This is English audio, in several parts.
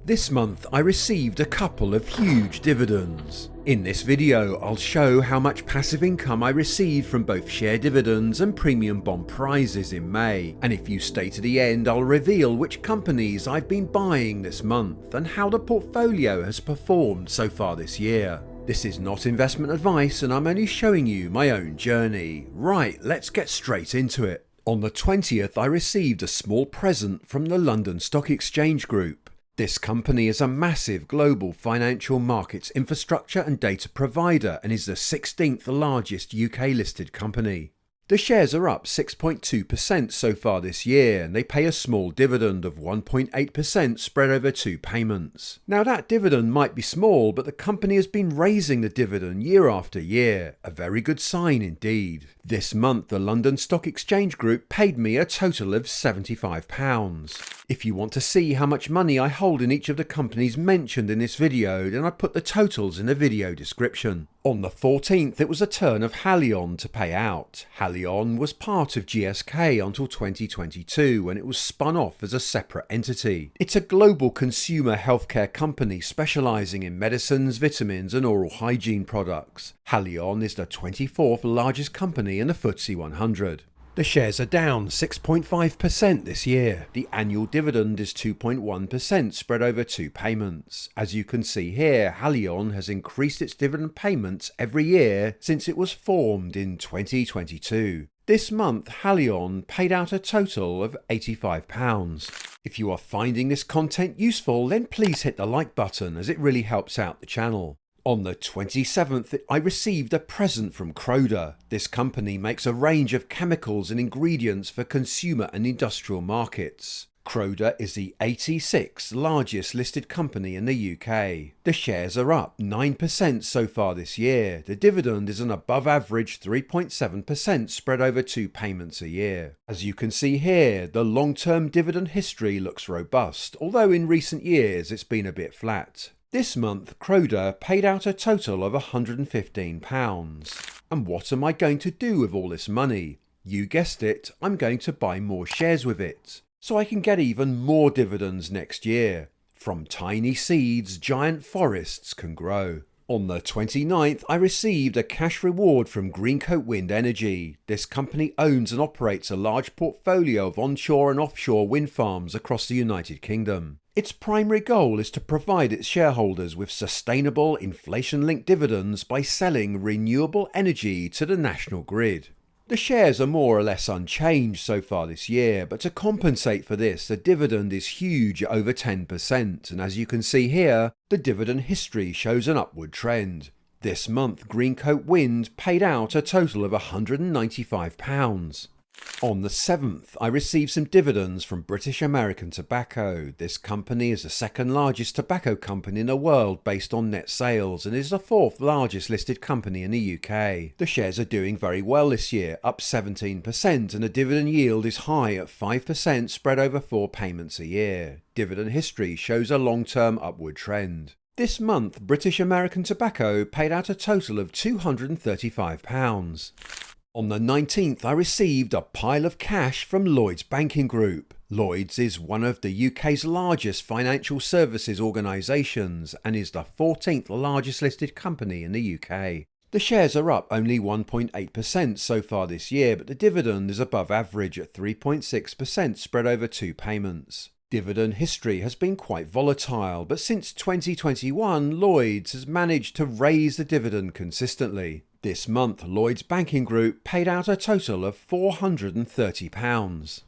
This month I received a couple of huge dividends. In this video I'll show how much passive income I received from both share dividends and premium bond prizes in May, and if you stay to the end I'll reveal which companies I've been buying this month and how the portfolio has performed so far this year. This is not investment advice and I'm only showing you my own journey. Right, let's get straight into it. On the 20th I received a small present from the London Stock Exchange Group. This company is a massive global financial markets infrastructure and data provider and is the 16th largest UK listed company. The shares are up 6.2% so far this year and they pay a small dividend of 1.8% spread over 2 payments. Now that dividend might be small, but the company has been raising the dividend year after year, a very good sign indeed. This month the London Stock Exchange Group paid me a total of £75. If you want to see how much money I hold in each of the companies mentioned in this video, then I put the totals in the video description. On the 14th it was a turn of Haleon to pay out. Haleon was part of GSK until 2022 when it was spun off as a separate entity. It's a global consumer healthcare company specialising in medicines, vitamins and oral hygiene products. Haleon is the 24th largest company in the FTSE 100. The shares are down 6.5% this year. The annual dividend is 2.1% spread over 2 payments. As you can see here, Haleon has increased its dividend payments every year since it was formed in 2022. This month, Haleon paid out a total of £85. If you are finding this content useful, then please hit the like button as it really helps out the channel. On the 27th, I received a present from Croda. This company makes a range of chemicals and ingredients for consumer and industrial markets. Croda is the 86th largest listed company in the UK. The shares are up 9% so far this year. The dividend is an above average 3.7% spread over 2 payments a year. As you can see here, the long-term dividend history looks robust, although in recent years it's been a bit flat. This month, Croda paid out a total of £115. And what am I going to do with all this money? You guessed it, I'm going to buy more shares with it, so I can get even more dividends next year. From tiny seeds, giant forests can grow. On the 29th, I received a cash reward from Greencoat Wind Energy. This company owns and operates a large portfolio of onshore and offshore wind farms across the United Kingdom. Its primary goal is to provide its shareholders with sustainable, inflation-linked dividends by selling renewable energy to the national grid. The shares are more or less unchanged so far this year, but to compensate for this, the dividend is huge at over 10%, and as you can see here, the dividend history shows an upward trend. This month, Greencoat Wind paid out a total of £195. On the 7th, I received some dividends from British American Tobacco. This company is the second largest tobacco company in the world based on net sales and is the 4th largest listed company in the UK. The shares are doing very well this year, up 17%, and the dividend yield is high at 5% spread over 4 payments a year. Dividend history shows a long-term upward trend. This month, British American Tobacco paid out a total of £235. On the 19th, I received a pile of cash from Lloyds Banking Group. Lloyds is one of the UK's largest financial services organisations and is the 14th largest listed company in the UK. The shares are up only 1.8% so far this year, but the dividend is above average at 3.6% spread over 2 payments. Dividend history has been quite volatile, but since 2021, Lloyds has managed to raise the dividend consistently. This month, Lloyds Banking Group paid out a total of £430.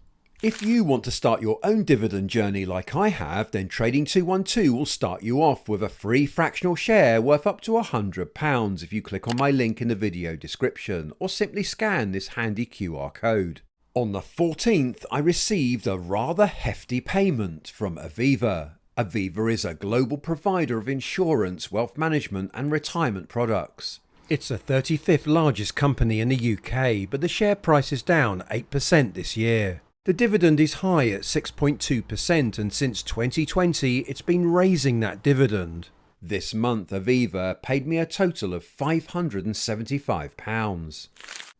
If you want to start your own dividend journey like I have, then Trading 212 will start you off with a free fractional share worth up to £100 if you click on my link in the video description or simply scan this handy QR code. On the 14th, I received a rather hefty payment from Aviva. Aviva is a global provider of insurance, wealth management and retirement products. It's the 35th largest company in the UK, but the share price is down 8% this year. The dividend is high at 6.2% and since 2020 it's been raising that dividend. This month Aviva paid me a total of £575.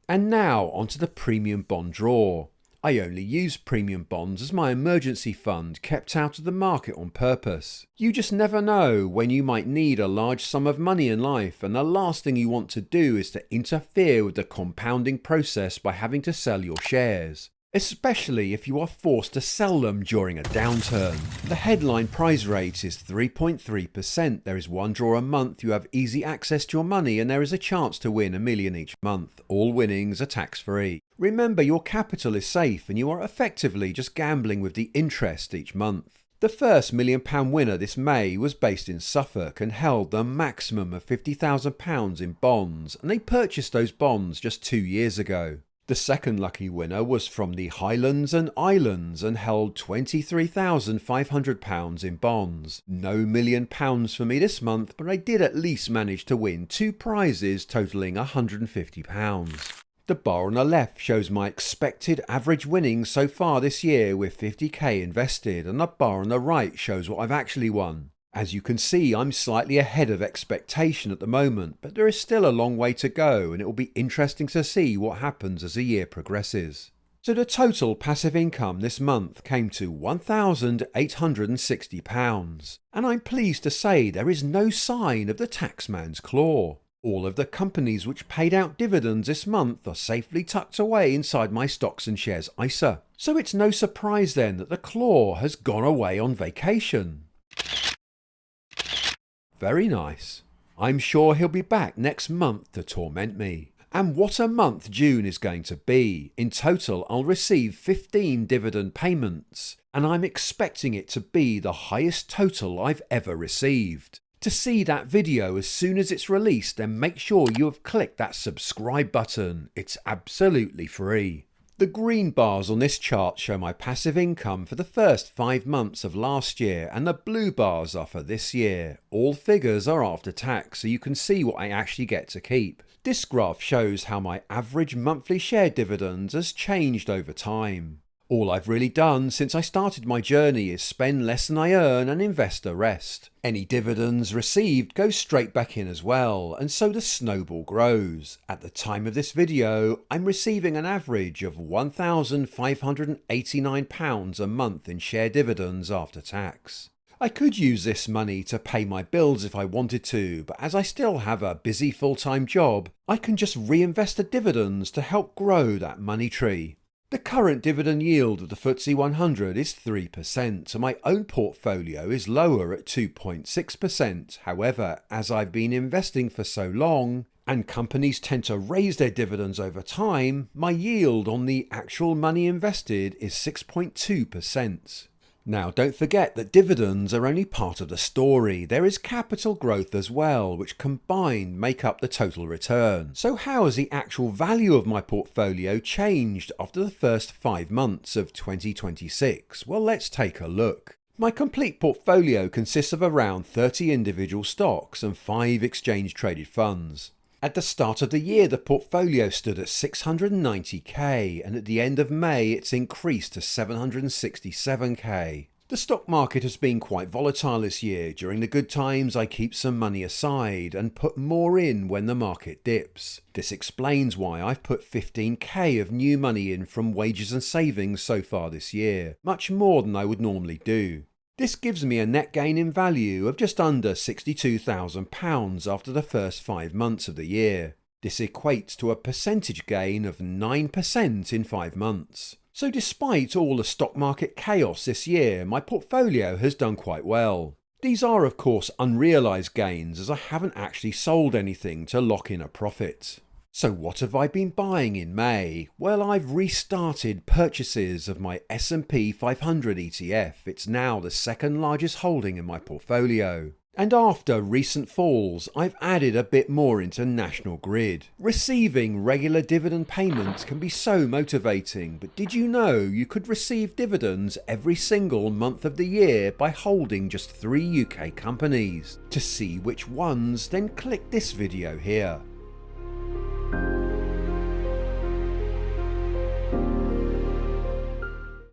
And now onto the premium bond draw. I only use premium bonds as my emergency fund kept out of the market on purpose. You just never know when you might need a large sum of money in life, and the last thing you want to do is to interfere with the compounding process by having to sell your shares, especially if you are forced to sell them during a downturn. The headline prize rate is 3.3%. There is one draw a month, you have easy access to your money, and there is a chance to win $1 million each month. All winnings are tax-free. Remember, your capital is safe and you are effectively just gambling with the interest each month. The first £1 million winner this May was based in Suffolk and held the maximum of £50,000 in bonds, and they purchased those bonds just 2 years ago. The second lucky winner was from the Highlands and Islands and held £23,500 in bonds. No £1 million for me this month, but I did at least manage to win 2 prizes totalling £150. The bar on the left shows my expected average winnings so far this year with 50k invested, and the bar on the right shows what I've actually won. As you can see, I'm slightly ahead of expectation at the moment, but there is still a long way to go, and it will be interesting to see what happens as the year progresses. So the total passive income this month came to £1,860, and I'm pleased to say there is no sign of the taxman's claw. All of the companies which paid out dividends this month are safely tucked away inside my stocks and shares ISA, so it's no surprise then that the claw has gone away on vacation. Very nice. I'm sure he'll be back next month to torment me. And what a month June is going to be. In total, I'll receive 15 dividend payments, and I'm expecting it to be the highest total I've ever received. To see that video as soon as it's released, then make sure you have clicked that subscribe button. It's absolutely free. The green bars on this chart show my passive income for the first 5 months of last year, and the blue bars are for this year. All figures are after tax, so you can see what I actually get to keep. This graph shows how my average monthly share dividends has changed over time. All I've really done since I started my journey is spend less than I earn and invest the rest. Any dividends received go straight back in as well, and so the snowball grows. At the time of this video, I'm receiving an average of £1,589 a month in share dividends after tax. I could use this money to pay my bills if I wanted to, but as I still have a busy full-time job, I can just reinvest the dividends to help grow that money tree. The current dividend yield of the FTSE 100 is 3%, and my own portfolio is lower at 2.6%. However, as I've been investing for so long, and companies tend to raise their dividends over time, my yield on the actual money invested is 6.2%. Now, don't forget that dividends are only part of the story. There is capital growth as well, which combined make up the total return. So how has the actual value of my portfolio changed after the first 5 months of 2026? Well, let's take a look. My complete portfolio consists of around 30 individual stocks and 5 exchange-traded funds. At the start of the year, the portfolio stood at 690k, and at the end of May, it's increased to 767k. The stock market has been quite volatile this year. During the good times, I keep some money aside and put more in when the market dips. This explains why I've put 15k of new money in from wages and savings so far this year, much more than I would normally do. This gives me a net gain in value of just under £62,000 after the first 5 months of the year. This equates to a percentage gain of 9% in 5 months. So despite all the stock market chaos this year, my portfolio has done quite well. These are of course unrealised gains, as I haven't actually sold anything to lock in a profit. So what have I been buying in May? Well, I've restarted purchases of my S&P 500 ETF. It's now the second largest holding in my portfolio. And after recent falls, I've added a bit more into National Grid. Receiving regular dividend payments can be so motivating, but did you know you could receive dividends every single month of the year by holding just 3 UK companies? To see which ones, then click this video here.